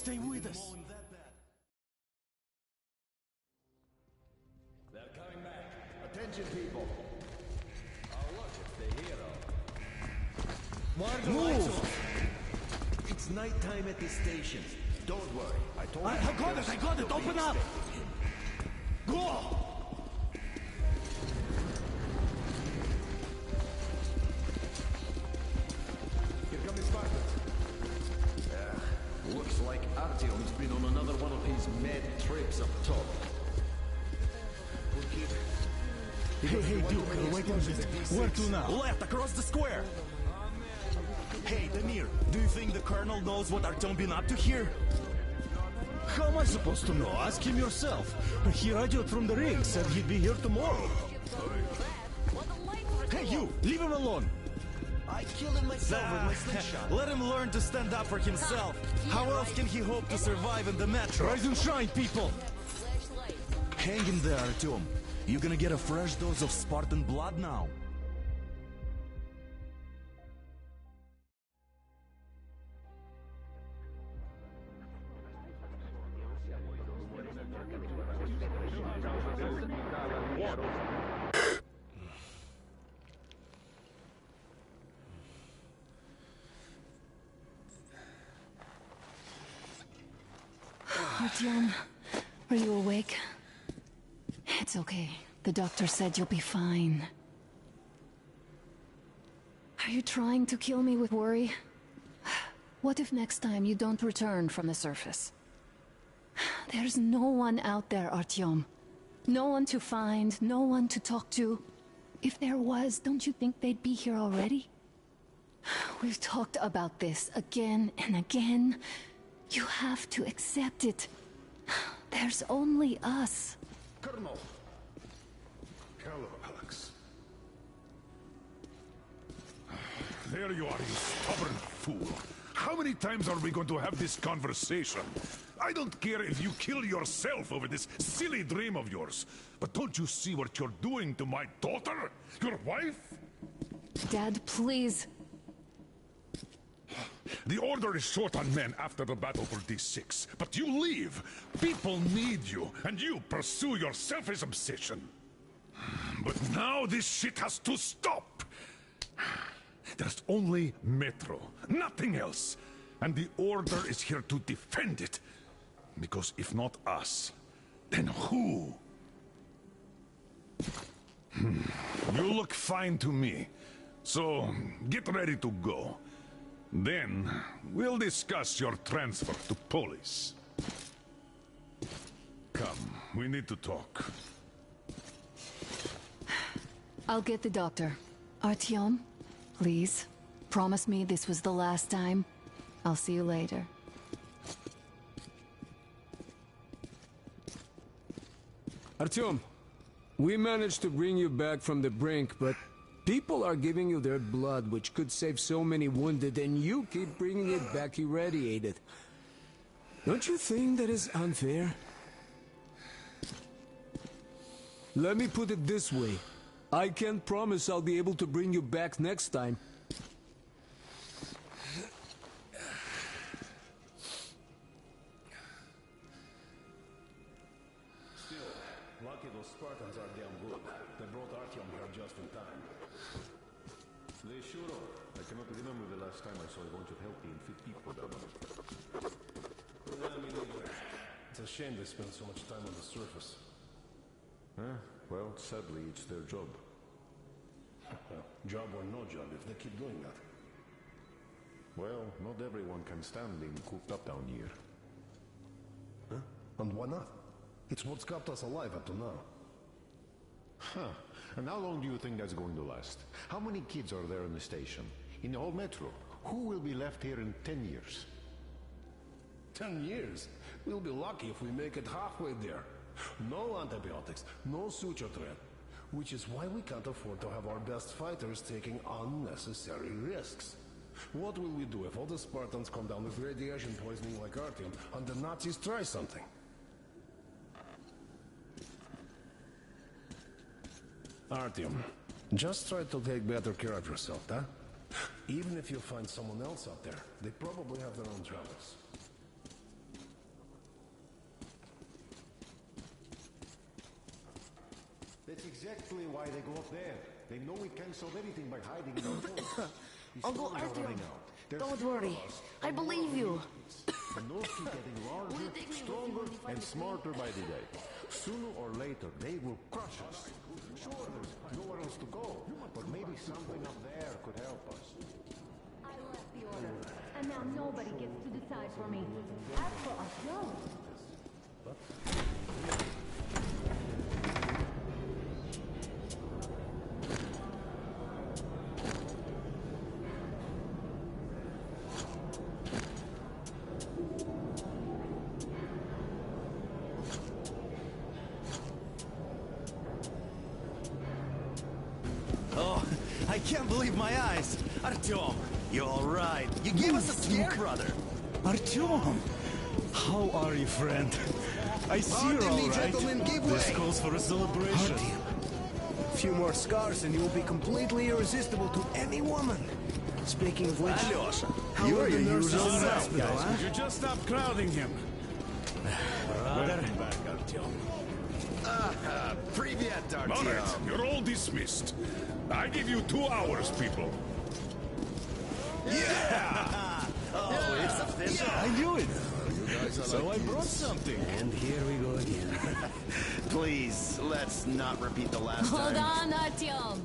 Stay with us. They're coming back. Attention, people. Oh, look, it's the hero. Why are the lights off? It's nighttime at the station. Don't worry. I told you. I got it. Open up. Go! Here come the Spartans. Looks like Artyom's been on another one of his mad trips up top. Hey, Duke, wait a minute. Where to now? Left, across the square! Hey, Damir, do you think the Colonel knows what Artyom been up to here? How am I supposed to know? Ask him yourself. He radioed from the ring, said he'd be here tomorrow. Hey, you! Leave him alone! I killed him myself with my slingshot. Let him learn to stand up for himself. How else can he hope to survive in the metro? Rise and shine, people! Hang in there, Artyom. You're gonna get a fresh dose of Spartan blood now. Artyom, are you awake? It's okay. The doctor said you'll be fine. Are you trying to kill me with worry? What if next time you don't return from the surface? There's no one out there, Artyom. No one to find, no one to talk to. If there was, don't you think they'd be here already? We've talked about this again and again. You have to accept it. There's only us. Colonel! Hello, Alex. There you are, you stubborn fool. How many times are we going to have this conversation? I don't care if you kill yourself over this silly dream of yours. But don't you see what you're doing to my daughter? Your wife? Dad, please. The Order is short on men after the battle for D6, but you leave. People need you, and you pursue your selfish obsession. But now this shit has to stop. There's only Metro, nothing else. And the Order is here to defend it. Because if not us, then who? You look fine to me. So, get ready to go. Then, we'll discuss your transfer to Polis. Come, we need to talk. I'll get the doctor. Artyom, please. Promise me this was the last time. I'll see you later. Artyom, we managed to bring you back from the brink, but people are giving you their blood, which could save so many wounded, and you keep bringing it back irradiated. Don't you think that is unfair? Let me put it this way. I can't promise I'll be able to bring you back next time. Still, lucky those Spartans are damn good. They brought Artyom here just in time. They sure are. I cannot remember the last time I saw a bunch of healthy and fit people down there. I mean, it's a shame they spend so much time on the surface. Well, sadly, it's their job. Job or no job, if they keep doing that. Well, not everyone can stand being cooped up down here. Huh? And why not? It's what's kept us alive up to now. Huh. And how long do you think that's going to last? How many kids are there in the station? In the whole metro? Who will be left here in 10 years? 10 years? We'll be lucky if we make it halfway there. No antibiotics, no suture thread. Which is why we can't afford to have our best fighters taking unnecessary risks. What will we do if all the Spartans come down with radiation poisoning like Artyom, and the Nazis try something? Artyom, just try to take better care of yourself, huh? Even if you find someone else out there, they probably have their own troubles. That's exactly why they go up there. They know we can't solve anything by hiding in our holes. Uncle Artyom, don't worry. I believe you. And those keep getting larger, stronger, and smarter by the day. Sooner or later, they will crush us. Sure, there's nowhere else to go, but maybe something up there could help us. I left the Order, and now nobody gets to decide for me. As for Artyom... Oh, can't believe my eyes. Artyom, you alright? You gave us a scare, brother. Artyom! How are you, friend? I see you're Pardon me, alright. gentlemen, give This way. calls for a celebration. Artyom. A few more scars and you will be completely irresistible to any woman. Speaking of which, Alyosha, how you are are the your nurses usual in the self, hospital, guys. huh? Would you just stop crowding him? Welcome back, Artyom. Привет, All Artyom. right, you're all dismissed. I give you 2 hours, people. Oh, it's official. I knew it. So I brought something. And here we go again. Please, let's not repeat the last Hold time. on, Artyom.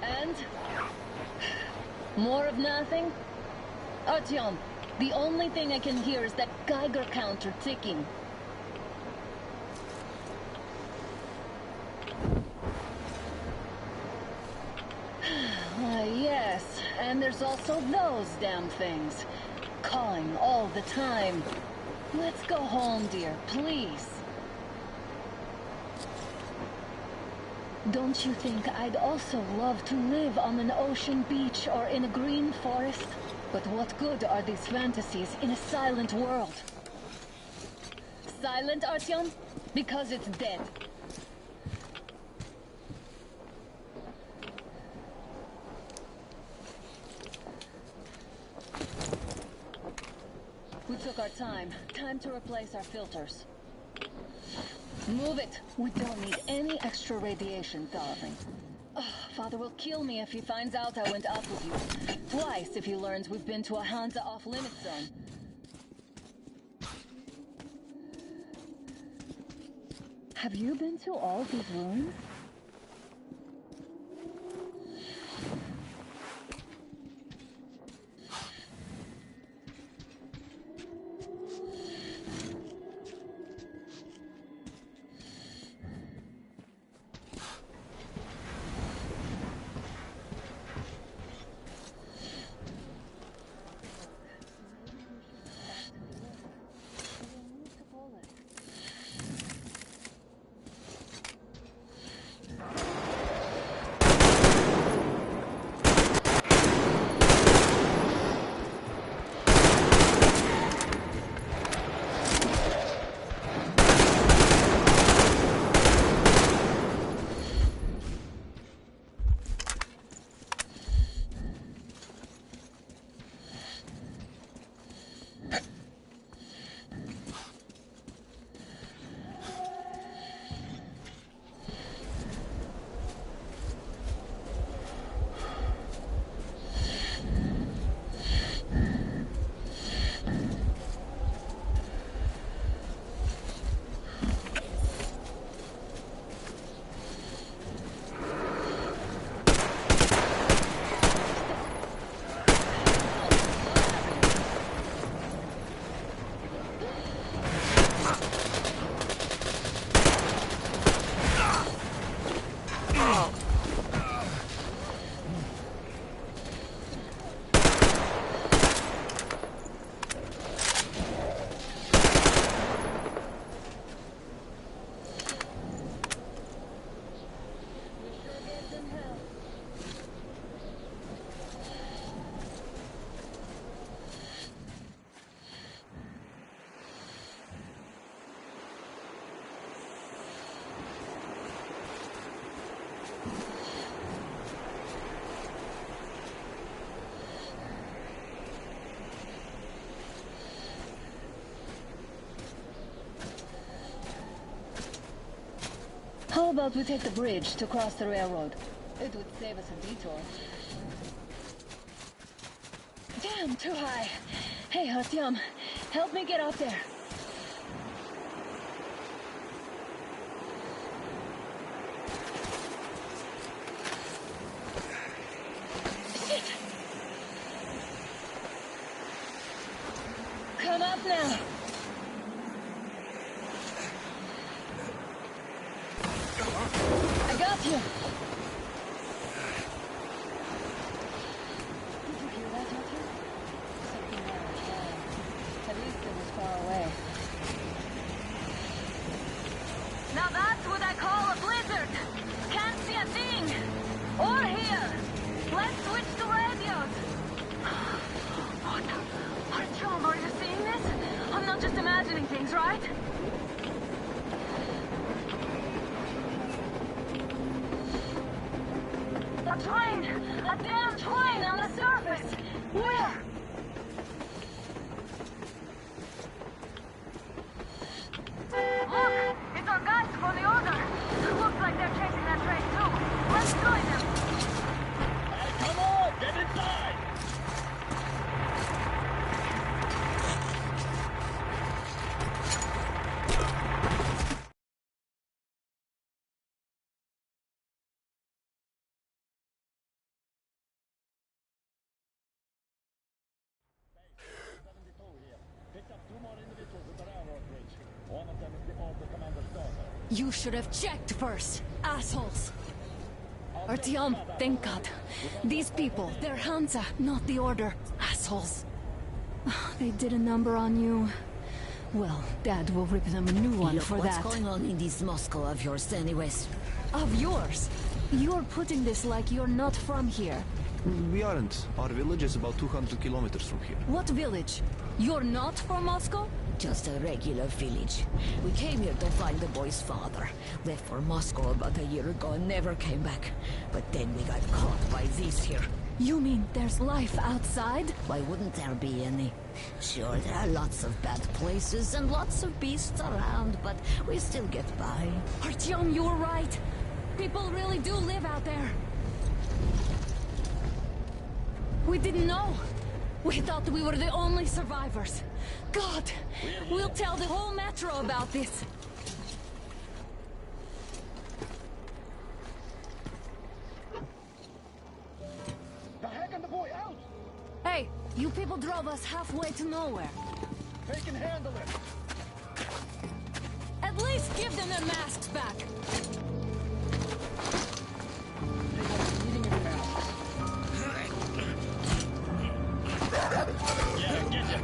And? More of nothing? Artyom, the only thing I can hear is that Geiger counter ticking. Yes, and there's also those damn things. Calling all the time. Let's go home, dear, please. Don't you think I'd also love to live on an ocean beach or in a green forest? But what good are these fantasies in a silent world? Silent, Artyom? Because it's dead. We took our time. Time to replace our filters. Move it. We don't need any extra radiation, darling. Oh, Father will kill me if he finds out I went up with you. Twice if he learns we've been to a Hansa off-limit zone. Have you been to all these rooms? How about we take the bridge to cross the railroad? It would save us a detour. Damn, too high. Hey, Artyom, help me get out there. Shit! Come up now. got him! Did you hear that, Arthur? Something out of hand. At least it was far away. Now that's what I call a blizzard! Can't see a thing! Or hear! Let's switch to radios! What? Artyom, are you seeing this? I'm not just imagining things, right? A train! A damn train on the surface! Where? Look! It's our guys for the order! Looks like they're chasing that train too! Let's join them! Hey, come on! Get inside! You should have checked first, assholes! Artyom, thank God. These people, they're Hansa, not the Order. Assholes. They did a number on you. Well, Dad will rip them a new one for that. What's going on in this Moscow of yours anyways? Of yours? You're putting this like you're not from here. We aren't. Our village is about 200 kilometers from here. What village? You're not from Moscow? Just a regular village. We came here to find the boy's father. Left for Moscow about a year ago and never came back. But then we got caught by these here. You mean there's life outside? Why wouldn't there be any? Sure, there are lots of bad places and lots of beasts around, but we still get by. Artyom, you were right. People really do live out there. We didn't know. We thought we were the only survivors. God, we'll tell the whole metro about this. The heck and the boy out! Hey, you people drove us halfway to nowhere. They can handle it! At least give them their masks back. Yeah, get you!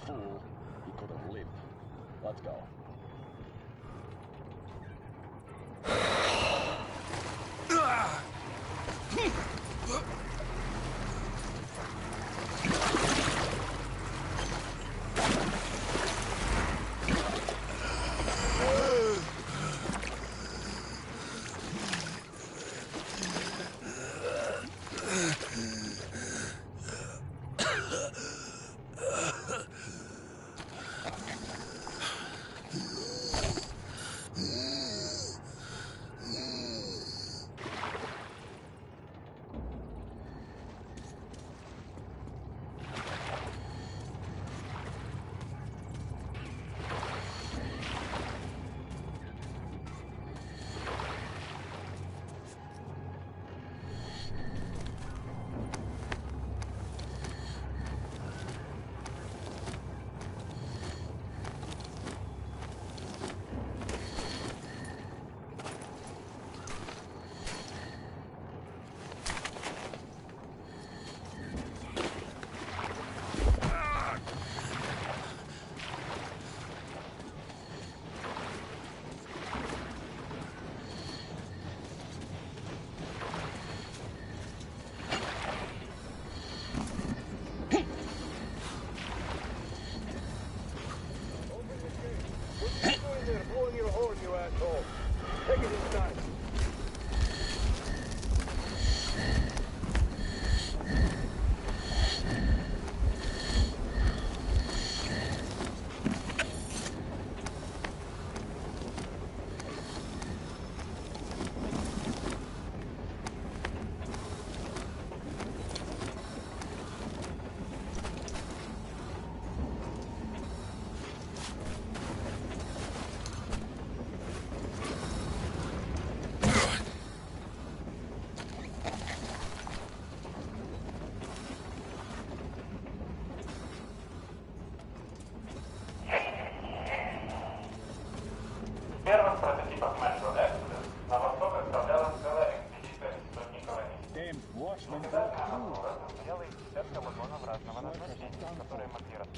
Fool. He could have lived. Let's go.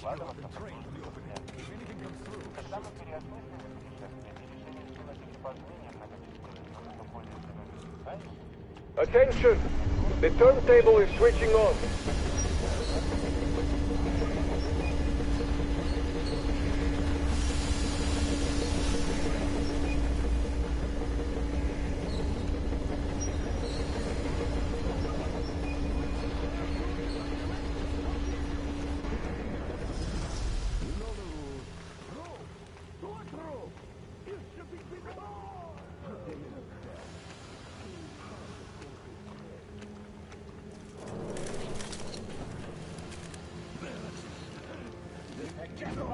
вкладываться в обслуживание. Когда мы переосмыслили путешествие, решили сделать экипаж менее многочисленным, но более экономичным. Attention! The turntable is switching on.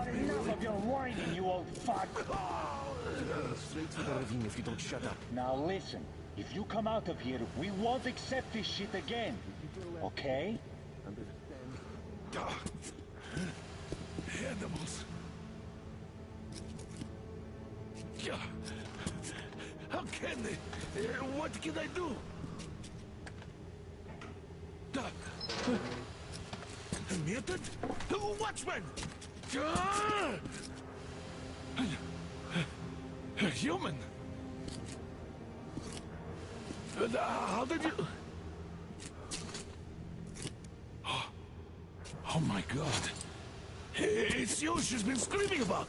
Enough of your whining, you old fuck! Straight to the ravine if you don't shut up. Now listen, if you come out of here, we won't accept this shit again. Okay? Animals. How can they? What can I do? Mutant? Watchman! Human? How did you... Oh my God. It's you she's been screaming about.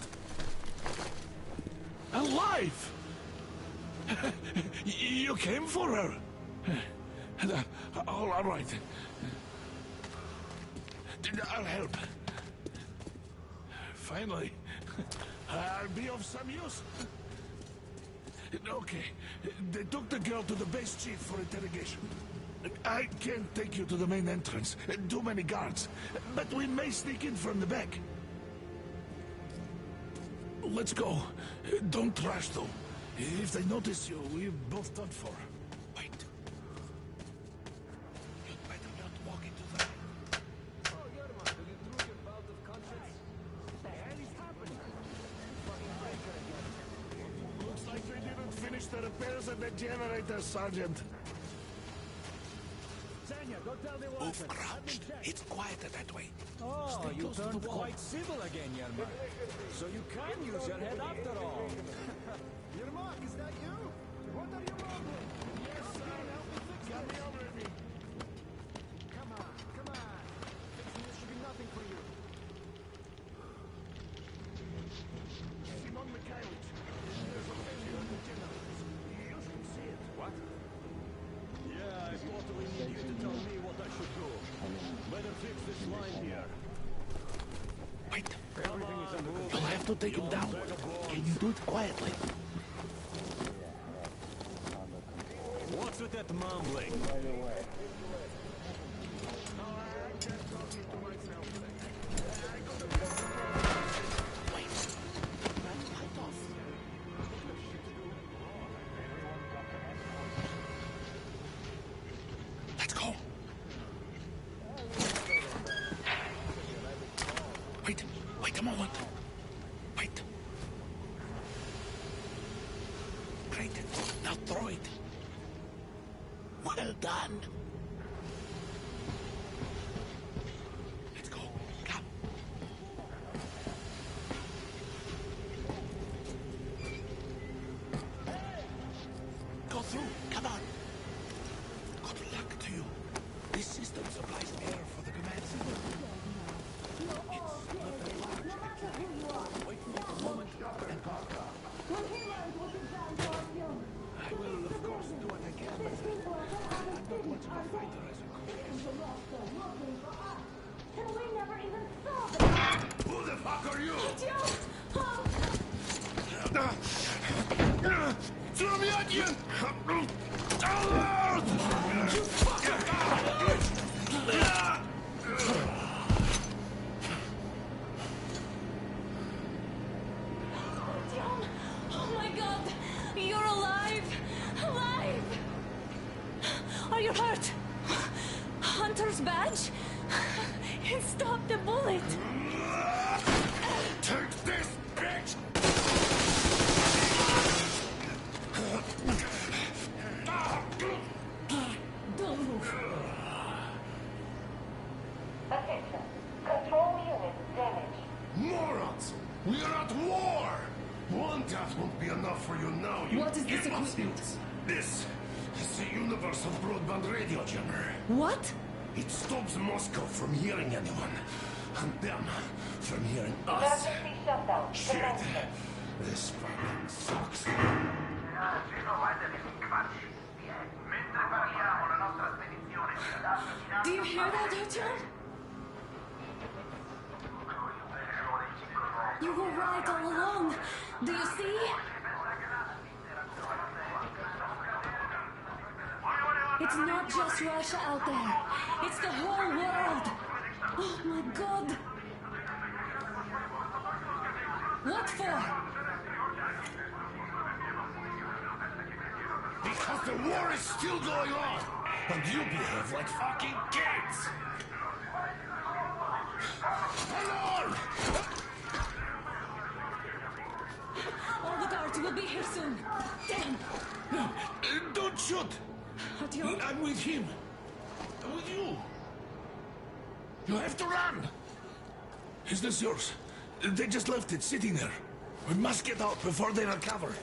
Alive! You came for her. All right. I'll help. Finally, I'll be of some use. Okay, they took the girl to the base chief for interrogation. I can't take you to the main entrance. Too many guards. But we may sneak in from the back. Let's go. Don't rush, though. If they notice you, we're both done for. Wait. You'd better not walk into that. Oh, Yerma, will you through your bout of conscience? What the hell is happening? Looks like they didn't finish the repairs at the generator, Sergeant. Move crouched. It's quieter that way. Oh, Stay you close to the turned wall. quite civil again, Yermak. So you can use your head after all. Yermak, is that you? What are you mumbling? Yes, sir. Got me already. Come on. Fixing this should be nothing for you. Simon Mikhailович. There's a failure in the generators. You should see it. What? Yeah, I totally need you to tell me what I should do. Better fix this line here. Wait. You'll have to take him down. Can you do it quietly? What's with that mumbling? Let's go. Wait a moment. Wait. Great. Now throw it. Well done. Let's go. Come. Go through. Come on. Good luck to you. This system supplies air for the command center. Wait a moment and I will, of course, do what I can, but I'm not much of a fighter as you And we never even saw them! Who the fuck are you? Zurmiadien! You Oh my God! You're alive! Alive! Are you hurt? Hunter's badge? It stopped the bullet! take this, bitch! Don't move. Attention. Control unit damaged. you. What is this equipment? This is the Universal Broadband Radio Jammer. What? It stops Moscow from hearing anyone, and them from hearing us. Emergency shutdown. Shit. This fucking sucks. Do you hear that, Artyom? You were right all along. Do you see? It's not just Russia out there. It's the whole world. Oh my God. What for? Because the war is still going on, and you behave like fucking kids. Alarm! All the guards will be here soon. Damn. Don't shoot! Artyom? I'm with him. I'm with you. You have to run. Is this yours? They just left it sitting there. We must get out before they recover.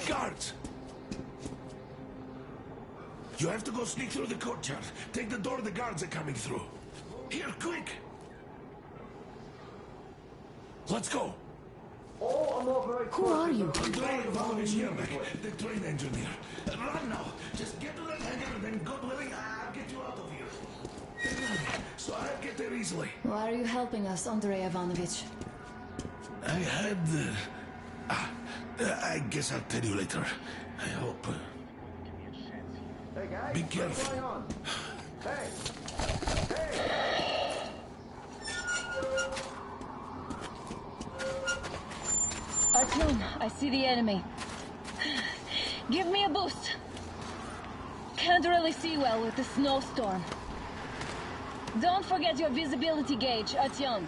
Guards! You have to go sneak through the courtyard. Take the door the guards are coming through. Here, quick! Let's go! Who are you? Andrei Ivanovich Yermak, the train engineer. Run now! Just get to that hangar and then God willing, I'll get you out of here. So I'll get there easily. Why are you helping us, Andrei Ivanovich? I had... I guess I'll tell you later. I hope... Hey guys, be careful. what's going on? Hey! Artyom, I see the enemy. Give me a boost. Can't really see well with the snowstorm. Don't forget your visibility gauge, Artyom.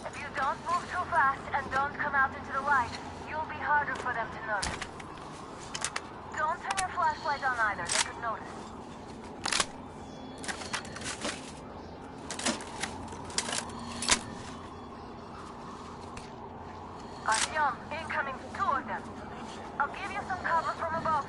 If you don't move too fast and don't come out into the light, you'll be harder for them to notice. Don't turn your flashlight on either, they could notice. Artyom, incoming, 2 of them. I'll give you some cover from above.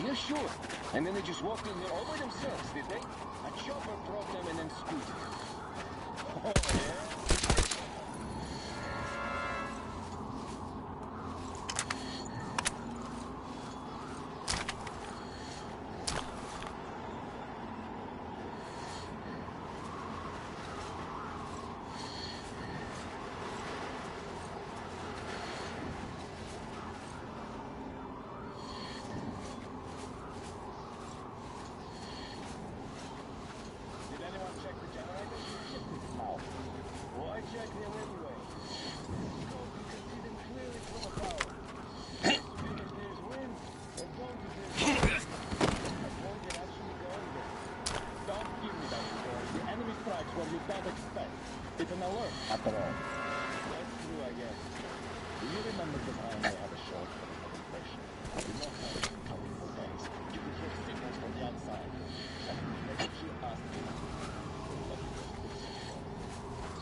Yeah, sure. And then they just walked in there all by themselves, did they? A chopper brought them and then scooted. Oh, yeah? It's an alert, after all. That's true, I guess. Do you remember the time they had a short for the presentation? We know how it's coming for days. You could hear signals from the outside. And you asked me.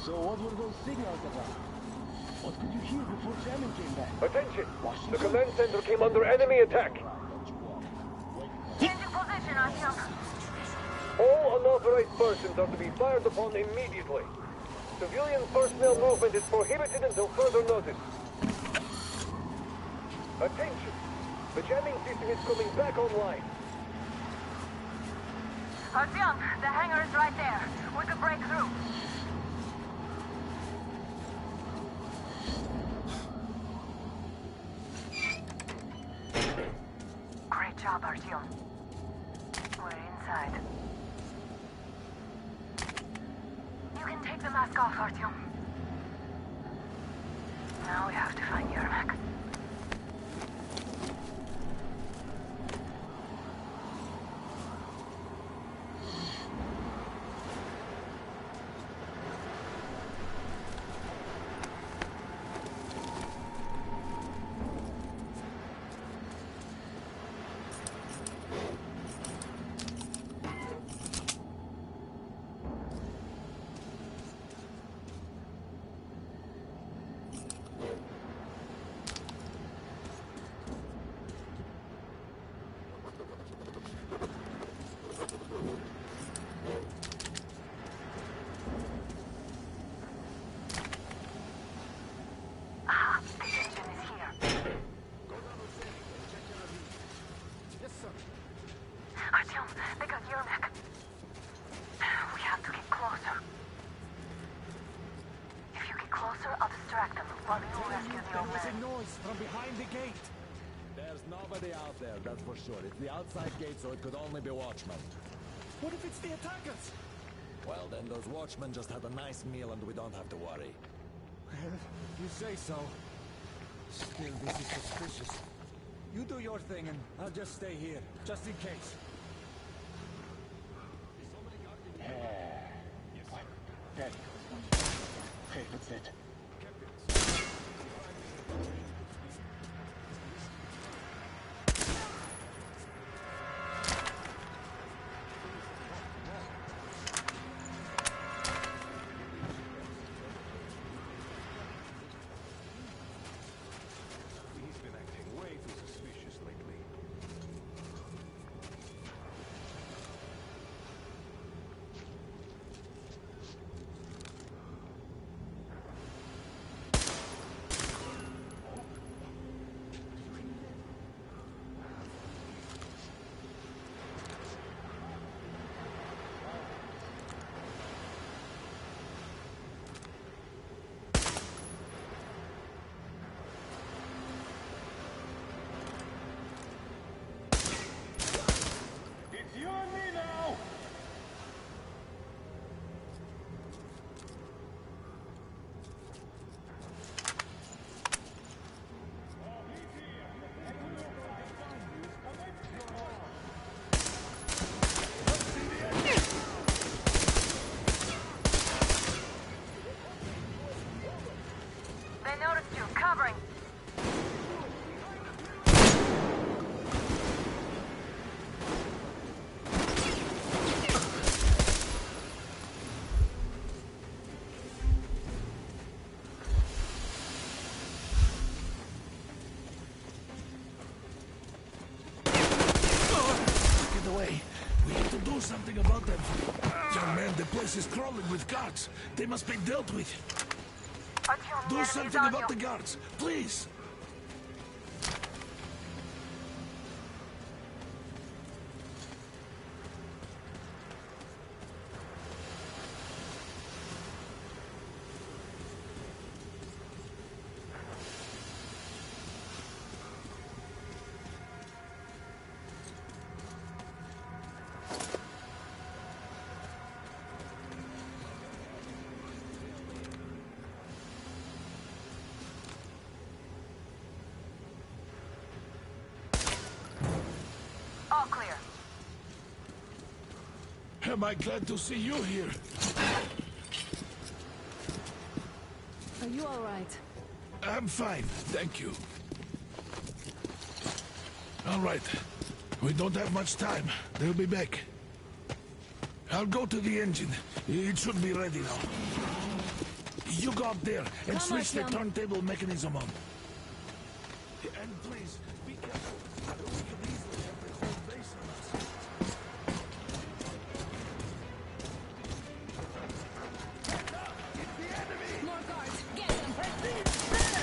So what were those signals about? What could you hear before jamming came back? Attention! The command center came under enemy attack. Changing position, Artyom. All unauthorized persons are to be fired upon immediately. Civilian personnel movement is prohibited until further notice. Attention! The jamming system is coming back online. Artyom, the hangar is right there. We could break through. Great job, Artyom. We're inside. You can take the mask off, Artyom. Now we have to find Yermak. distract them while you rescue the There old was a man. noise from behind the gate. There's nobody out there, that's for sure. It's the outside gate, so it could only be watchmen. What if it's the attackers? Well, then those watchmen just had a nice meal and we don't have to worry. Well, you say so. Still, this is suspicious. You do your thing and I'll just stay here, just in case. Dead. Okay, that's it. He's been acting way too suspicious lately. It's you and me now! They noticed you. Covering. Get away. We have to do something about them. Young man, the place is crawling with guards. They must be dealt with. Artyom, the Do enemy's something on about you. the guards, please. All clear. Am I glad to see you here? Are you all right? I'm fine, thank you. All right. We don't have much time. They'll be back. I'll go to the engine. It should be ready now. You go up there and Come, switch the Artyom. turntable mechanism on. And please, be careful. We could easily have the whole base on us. More guards! Get them!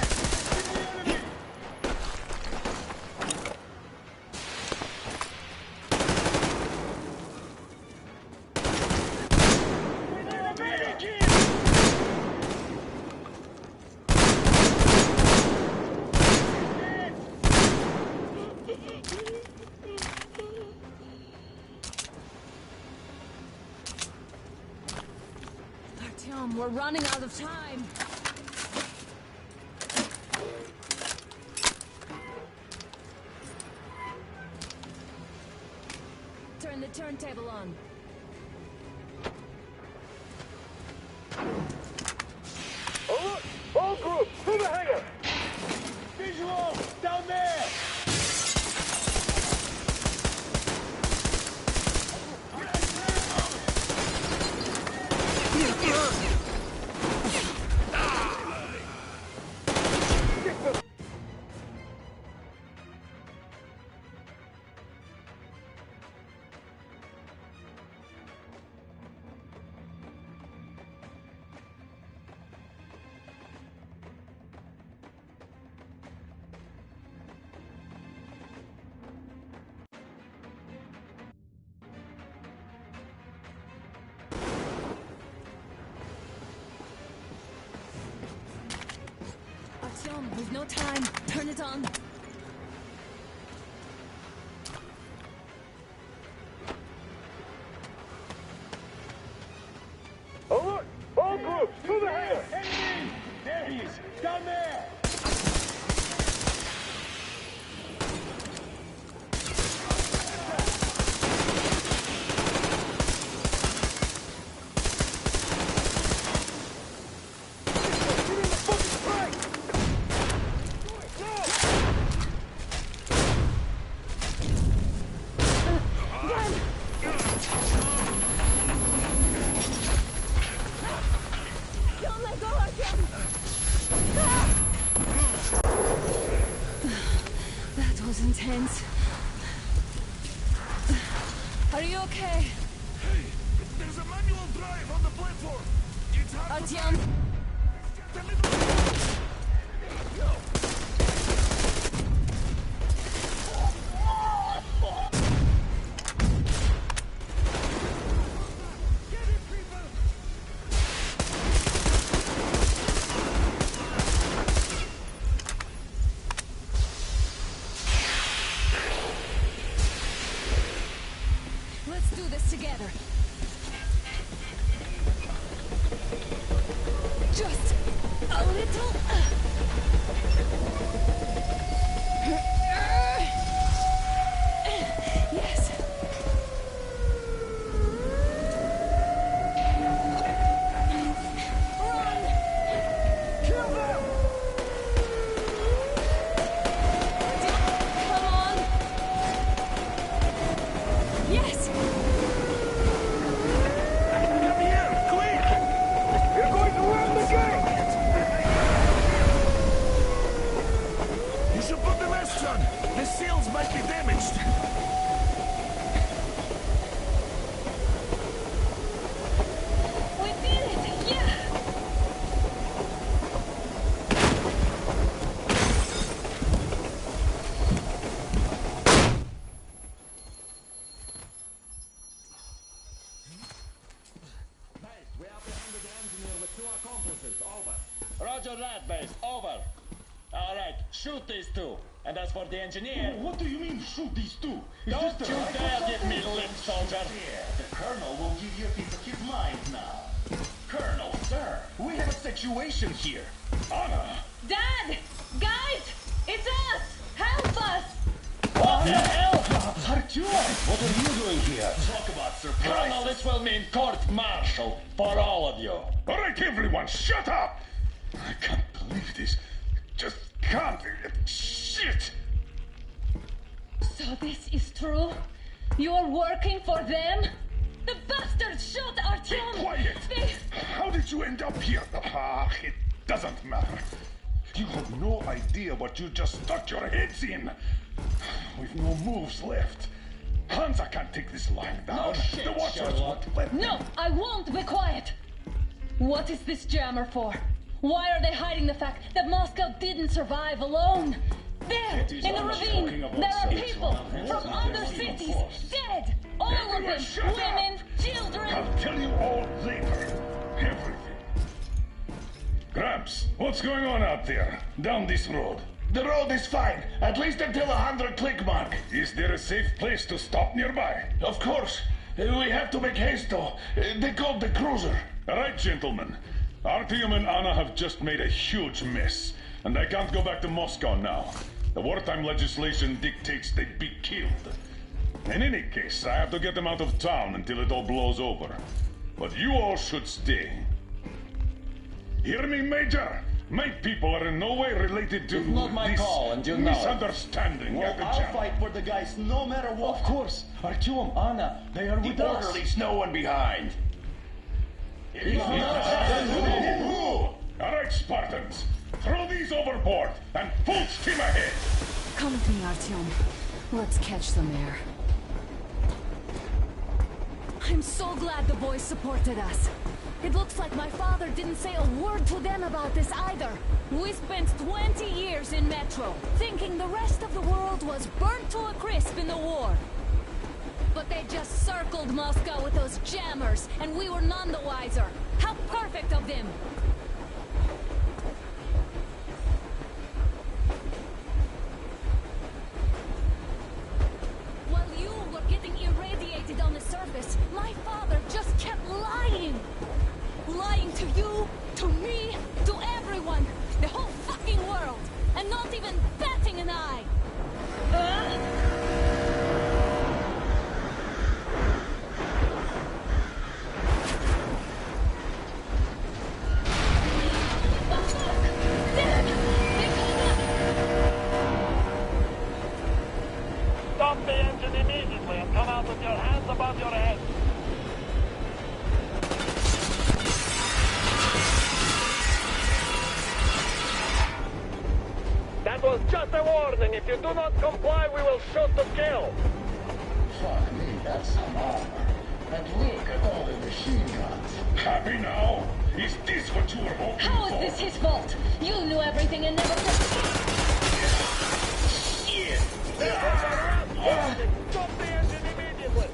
Artyom, we're running out of time. Turn the turntable on. Alert! All groups, to the hangar! Visual! Down there! Artyom, we've no time. Turn it on. Alert! All groups, to the hangar! Enemy! There he is! Down there! That was intense. Are you okay? Hey, there's a manual drive on the platform. It's hard to Artyom! Let's do this together. Just a little. Yes. Run! Kill them! Come on! Yes! Come here, quick! You're going to run the gate! You should put the masks on. The seals might be damaged. We did it! Yeah! We are behind the engineer with 2 accomplices. Over. Roger that, base. Over. All right, shoot these 2. And as for the engineer... What do you mean, shoot these 2? Don't you dare give me lip, soldier! The Colonel will give you a piece of his mind now. Colonel, sir, we have a situation here. Anna! Dad! Guys! It's us! Help us! What the hell? Artyom, what are you doing here? Talk about surprise. Colonel, this will mean court-martial for all of you. All right, everyone, shut up! I can't believe this. Just can't. Shit! So this is true? You're working for them? The bastards shot Artyom! Be quiet! They... How did you end up here? Ah, it doesn't matter. You have no idea what you just stuck your heads in. We've no moves left. Hansa can't take this lying down. No shit, the Watchers Sherlock. won't let them. No, I won't be quiet! What is this jammer for? Why are they hiding the fact that Moscow didn't survive alone? There, It is in the all ravine, talking about there are cities, people man. from other cities, dead! All of Everyone them, shut up! women, children! I'll tell you all later. Everything. Gramps, what's going on out there? Down this road? The road is fine, at least until 100 click mark. Is there a safe place to stop nearby? Of course. We have to make haste though. They called the cruiser. All right, gentlemen. Artyom and Anna have just made a huge mess, and I can't go back to Moscow now. The wartime legislation dictates they be killed. In any case, I have to get them out of town until it all blows over. But you all should stay. Hear me, Major? My people are in no way related to It's not my this call, and you know it. misunderstanding at the jam. for the guys no matter what. Of course, Artyom, Anna, they are with us. leaves no one behind. All right, Spartans. Throw these overboard and full steam ahead. Come with me, Artyom. Let's catch some air. I'm so glad the boys supported us. It looks like my father didn't say a word to them about this either. We spent 20 years in Metro, thinking the rest of the world was burnt to a crisp in the war. But they just circled Moscow with those jammers, and we were none the wiser. How perfect of them! To you, to me, to everyone. The whole fucking world. And not even batting an eye. Stop the engine immediately and come out with your hands above your head. That was just a warning. If you do not comply, we will shoot to kill. Fuck me, that's some armor. And look at all the machine guns. Happy now? Is this what you were hoping How for? is this his fault? You knew everything and never... Shit! Stop the engine immediately.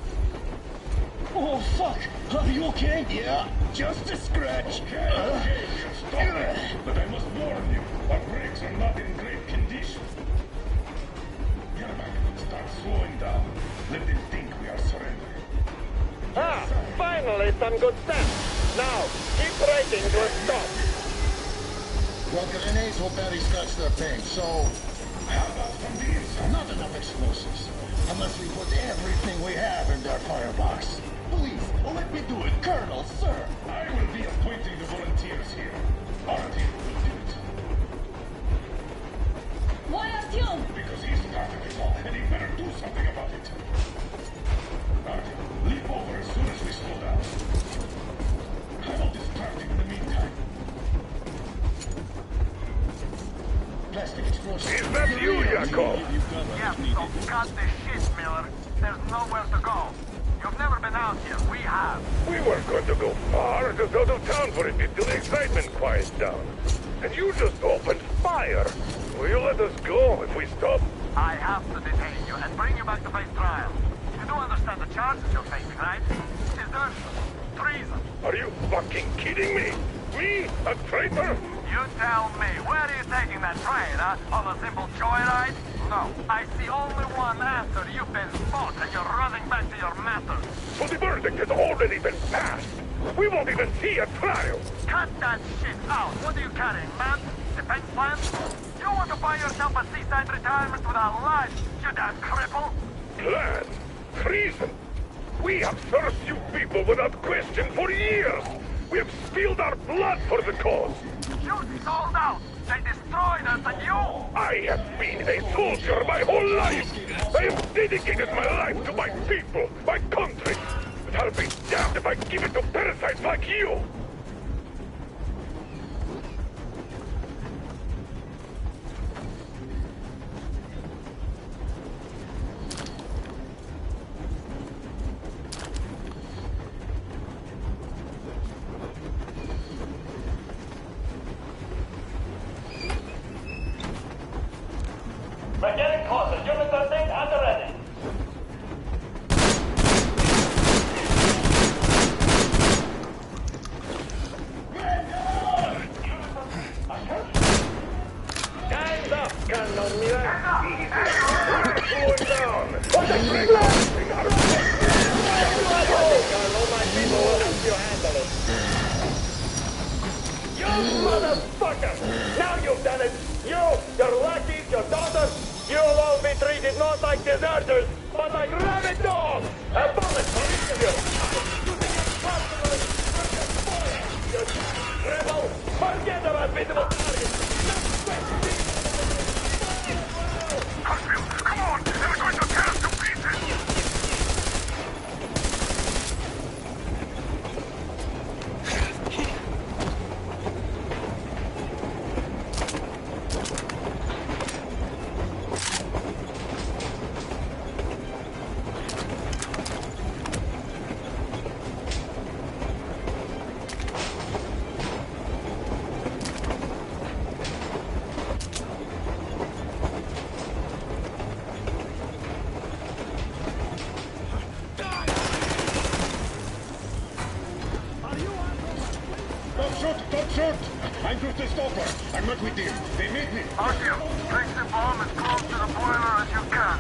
Oh, fuck! Are you okay? Yeah, just a scratch. Okay, stop it. But I must warn you, our brakes are not in great condition. Yermak, start slowing down. Let them think we are surrendering. Ah, finally some good sense. Now, keep braking to a stop. Well, grenades will barely scratch their paint, so... How about from the inside? Not enough explosives. Unless we put everything we have in their firebox. Please, let me do it, Colonel, sir. I will be appointing the volunteers here. Artyom will do it. Why Artyom? Because he started it all, and he better do something about it. Artyom, leap over as soon as we slow down. I will distract him in the meantime. Plastic explosives. Is that you, Yakov? Yeah, so cut the shit, Miller. There's nowhere to go. You've never been out here. We have. We weren't going to go far, just out of town for a bit till the excitement quiets down. And you just opened fire. Will you let us go if we stop? I have to detain you and bring you back to face trial. You do understand the charges you're facing, right? Desertion, treason. Are you fucking kidding me? Me? A traitor? You tell me, where are you taking that train, huh? On a simple joyride? No, I see only one answer. You've been fought and you're running back to your masters. Well, the verdict has already been passed. We won't even see a trial. Cut that shit out. What are you carrying, man? Defense plans? You want to buy yourself a seaside retirement without life, you damn cripple? Plan? Treason? We have served you people without question for years. We have spilled our blood for the cause. You sold out. They destroyed us and you... I have been a soldier my whole life. I have dedicated my life to my people, my country. But I'll be damned if I give it to parasites like you. We're getting closer. Unit 13 at the ready. Time's up, Colonel Miller. Easy. We're slowing down. What the frick? Colonel, my people will help you handle it. You motherfucker! Now you've done it! You, your lackeys, your daughters, you'll all be treated not like deserters, but like rabid dogs! A bullet for each of you! You rebel! Forget about visible targets! Come on! They're going to tear us to pieces! Don't shoot! I'm just a stopper. I'm not with him. They made me. Artyom, place the bomb as close to the boiler as you can.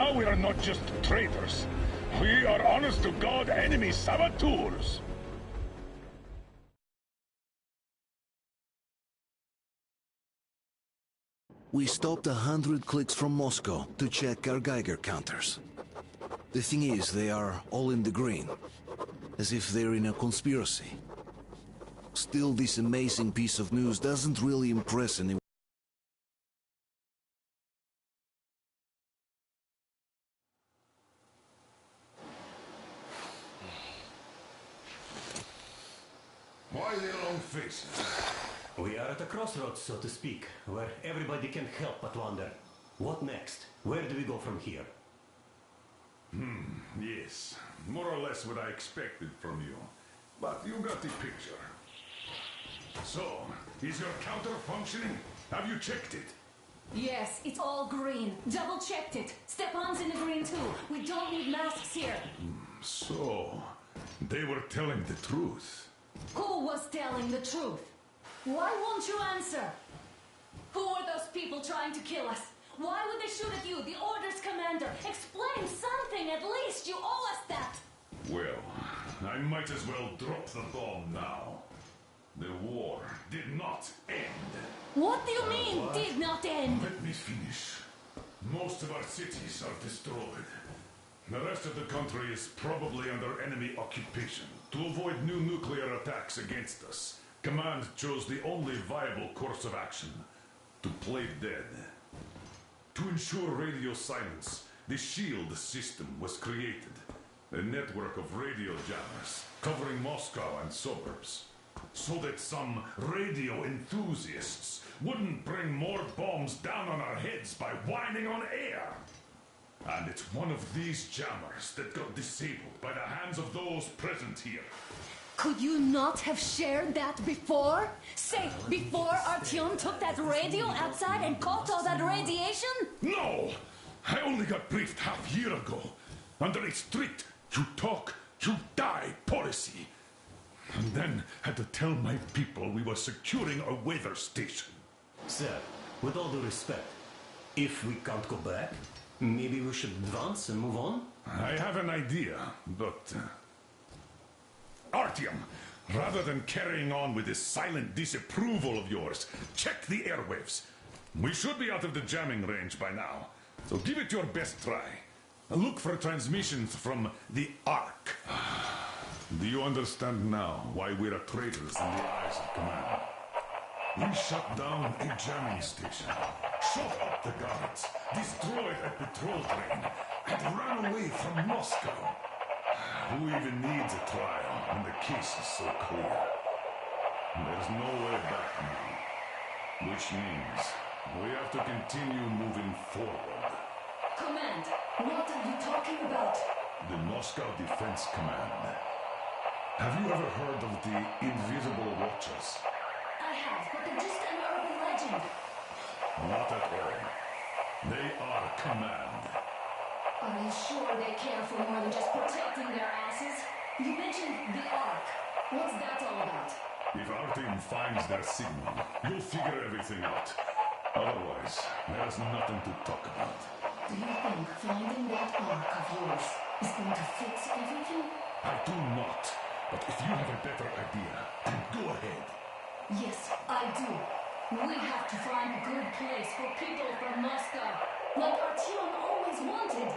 Now we are not just traitors. We are honest-to-God enemy saboteurs. We stopped 100 clicks from Moscow to check our Geiger counters. The thing is, they are all in the green, as if they're in a conspiracy. Still, this amazing piece of news doesn't really impress anyone. Why the long faces? We are at a crossroads, so to speak, where everybody can help but wonder, what next? Where do we go from here? Yes. More or less what I expected from you. But you got the picture. So, is your counter functioning? Have you checked it? Yes, it's all green. Double-checked it. Stepan's in the green too. We don't need masks here. So, they were telling the truth. Who was telling the truth? Why won't you answer? Who are those people trying to kill us? Why would they shoot at you, the Order's commander? Explain something, at least. You owe us that. Well, I might as well drop the bomb now. The war did not end. What do you mean, did not end? Let me finish. Most of our cities are destroyed. The rest of the country is probably under enemy occupation. To avoid new nuclear attacks against us, Command chose the only viable course of action: to play dead. To ensure radio silence, the SHIELD system was created. A network of radio jammers covering Moscow and suburbs. So that some radio enthusiasts wouldn't bring more bombs down on our heads by whining on air. And it's one of these jammers that got disabled by the hands of those present here. Could you not have shared that before? Say, before Artyom took that radio outside and caught all that radiation? No! I only got briefed half year ago. Under a strict, you talk, you die policy. And then had to tell my people we were securing a weather station. Sir, with all due respect, if we can't go back, maybe we should advance and move on? I have an idea, but... Artyom, rather than carrying on with this silent disapproval of yours, check the airwaves. We should be out of the jamming range by now, so give it your best try. Look for transmissions from the Ark. Do you understand now why we're traitors in the eyes of Command? We shut down a jamming station, shot up the guards, destroyed a patrol train, and ran away from Moscow. Who even needs a trial when the case is so clear? There's no way back now, which means we have to continue moving forward. Command, what are you talking about? The Moscow Defense Command. Have you ever heard of the Invisible Watchers? I have, but they're just an urban legend. Not at all. They are Command. Are you sure they care for more than just protecting their asses? You mentioned the Ark. What's that all about? If our team finds their signal, you'll figure everything out. Otherwise, there's nothing to talk about. Do you think finding that Ark of yours is going to fix everything? I do not. But if you have a better idea, then go ahead. Yes, I do. We have to find a good place for people from Moscow, like Artyom always wanted.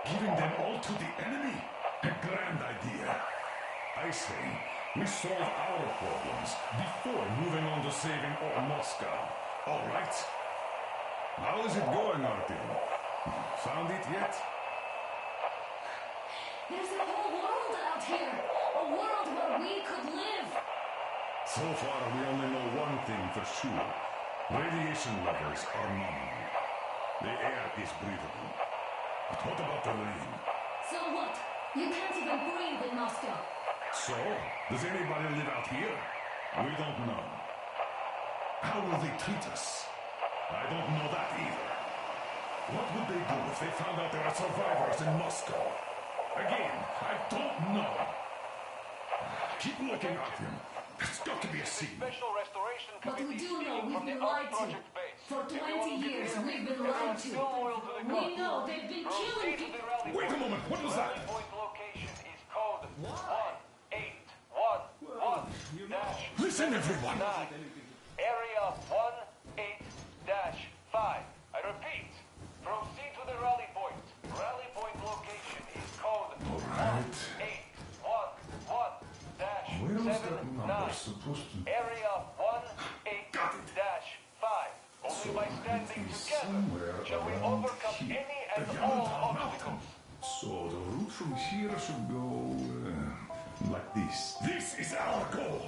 Giving them all to the enemy? A grand idea. I say, we solve our problems before moving on to saving all Moscow. All right? How is it going, Artyom? Found it yet? There's a whole world out here. A world where we could live. So far, we only know one thing for sure. Radiation levels are nominal. The air is breathable. But what about the rain? So what? You can't even breathe in Moscow. So? Does anybody live out here? We don't know. How will they treat us? I don't know that either. What would they do if they found out there are survivors in Moscow? Again, I don't know. Keep looking at him. It's got to be a signal. Special restoration But we committee do know speaking we've from the been Ark lied to. Project base. For 20 years, we've been lied to. We know they've been killing people. Wait a moment, what was that? Rally point location is code 1811-5. Listen, everyone. Area 18-5. I repeat, proceed to the rally point. Rally point location is code 1811-79. Area 18-5. Only by standing together shall we overcome any and all obstacles. So the route from here should go like this. This is our goal.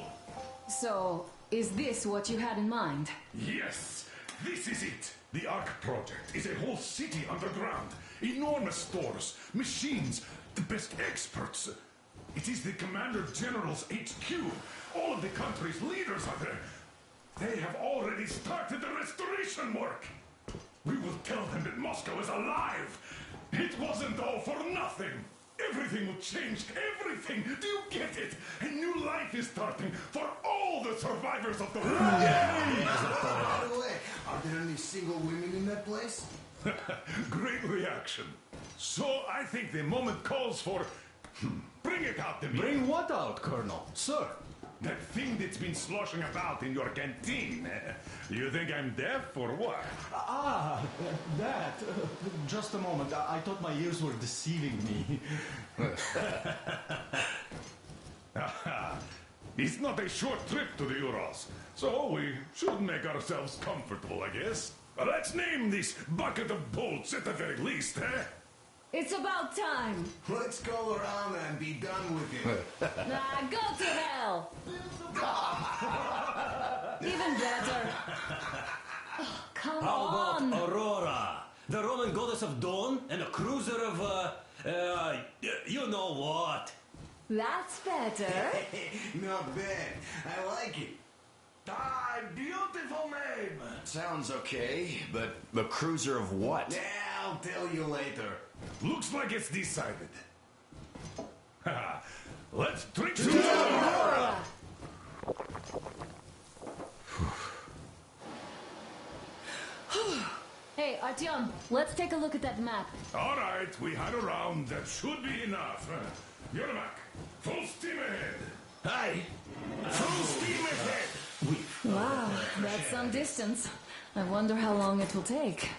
So, is this what you had in mind? Yes, this is it. The Ark Project is a whole city underground. Enormous stores, machines, the best experts. It is the Commander General's HQ. All of the country's leaders are there. They have already started the restoration work. We will tell them that Moscow is alive. It wasn't all for nothing. Everything will change. Everything. Do you get it? A new life is starting for all the survivors of the war. By the way, are there any single women in that place? Great reaction. So I think the moment calls for... Bring it out to me. Bring what out, Colonel? Sir? That thing that's been sloshing about in your canteen. You think I'm deaf or what? That. Just a moment. I thought my ears were deceiving me. It's not a short trip to the Urals, so we should make ourselves comfortable, I guess. Let's name this bucket of bolts at the very least, eh? It's about time. Let's go around and be done with it. Nah, go to hell. Even better. Oh, come How on. about Aurora? The Roman goddess of dawn and a cruiser of, you know what? That's better. Not bad. I like it. Ah, beautiful name. Sounds okay, but The cruiser of what? yeah, I'll tell you later. Looks like it's decided. Let's drink to Aurora. Hey, Artyom, let's take a look at that map. All right, we had a round. That should be enough. Yermak, full steam ahead. Hi. Full steam ahead. Wow, that's some distance. I wonder how long it will take.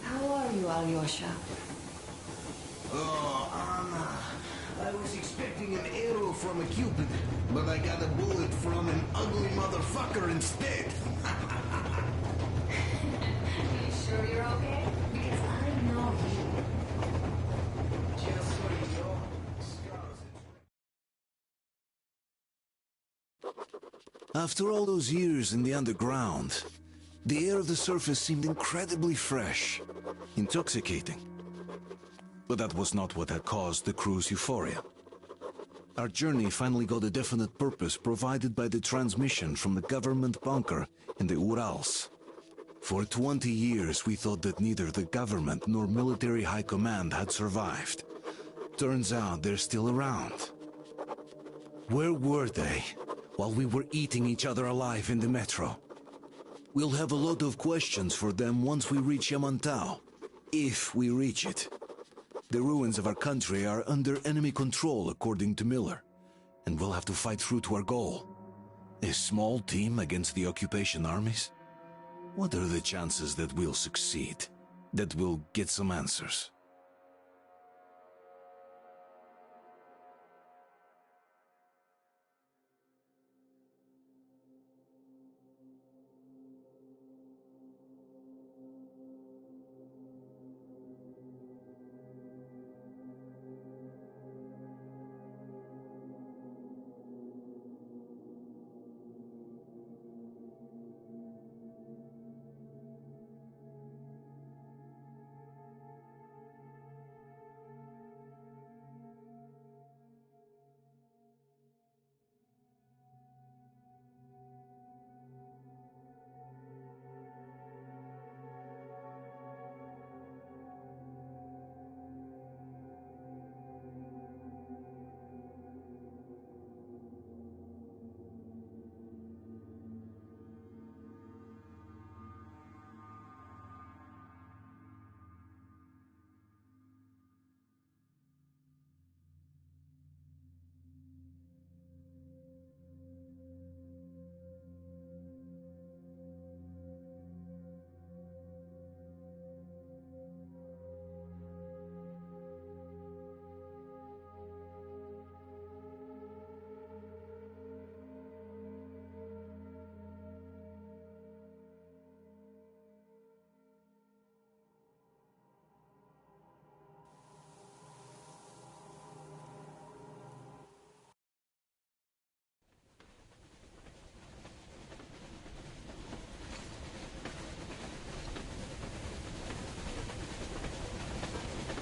How are you, Alyosha? Oh, Anna. I was expecting an arrow from a Cupid, but I got a bullet from an ugly motherfucker instead. You sure you're okay? Because I know you. Just so you know, After all those years in the underground, the air of the surface seemed incredibly fresh, intoxicating. But that was not what had caused the crew's euphoria. Our journey finally got a definite purpose provided by the transmission from the government bunker in the Urals. For 20 years we thought that neither the government nor military high command had survived. Turns out they're still around. Where were they while we were eating each other alive in the metro? We'll have a lot of questions for them once we reach Yamantau, if we reach it. The ruins of our country are under enemy control, according to Miller, and we'll have to fight through to our goal. A small team against the occupation armies? What are the chances that we'll succeed? That we'll get some answers?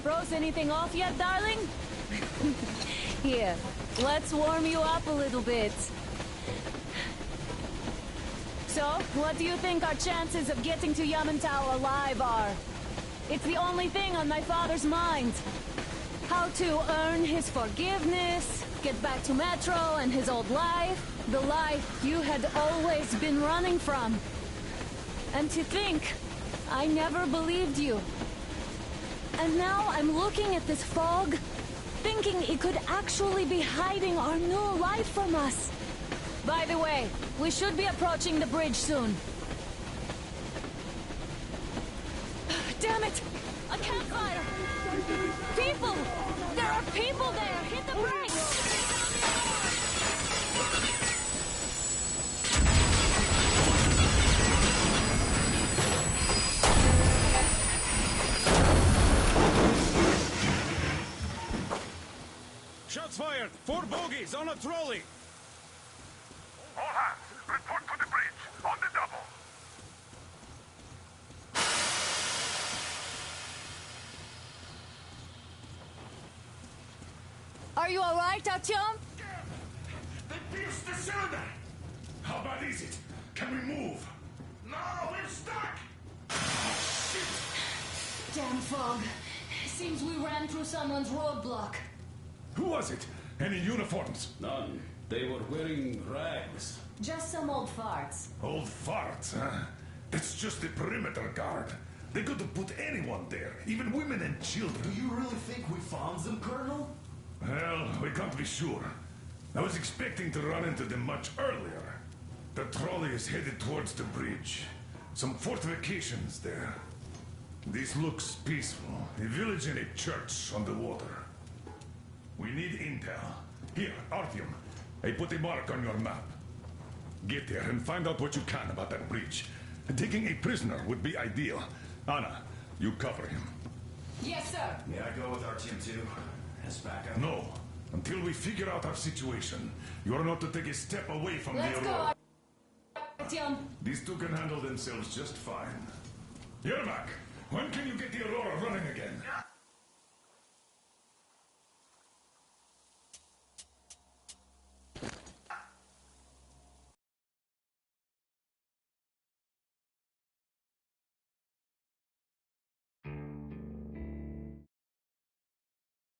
Froze anything off yet, darling? Here, let's warm you up a little bit. So, what do you think our chances of getting to Yamantau alive are? It's the only thing on my father's mind. How to earn his forgiveness, get back to Metro and his old life. The life you had always been running from. And to think, I never believed you. And now I'm looking at this fog, thinking it could actually be hiding our new life from us. By the way, we should be approaching the bridge soon. Damn it! A campfire! People! There are people there! Hit the brakes! Shots fired! 4 bogies on a trolley! All hands, report to the bridge, on the double. Are you alright, Artyom? They pierced the cylinder! How bad is it? Can we move? No, we're stuck! Shit! Damn fog. Seems we ran through someone's roadblock. Who was it? Any uniforms? None. They were wearing rags. Just some old farts. Old farts, huh? That's just the perimeter guard. They could have put anyone there, even women and children. Do you really think we found them, Colonel? Well, we can't be sure. I was expecting to run into them much earlier. The trolley is headed towards the bridge. Some fortifications there. This looks peaceful. A village and a church on the water. We need intel. Here, Artyom. I put a mark on your map. Get there and find out what you can about that bridge. Taking a prisoner would be ideal. Anna, you cover him. Yes, sir. May I go with Artyom too? As backup? No. Until we figure out our situation, you are not to take a step away from Let's the Aurora. go, Artyom. These two can handle themselves just fine. Yermak, when can you get the Aurora running again?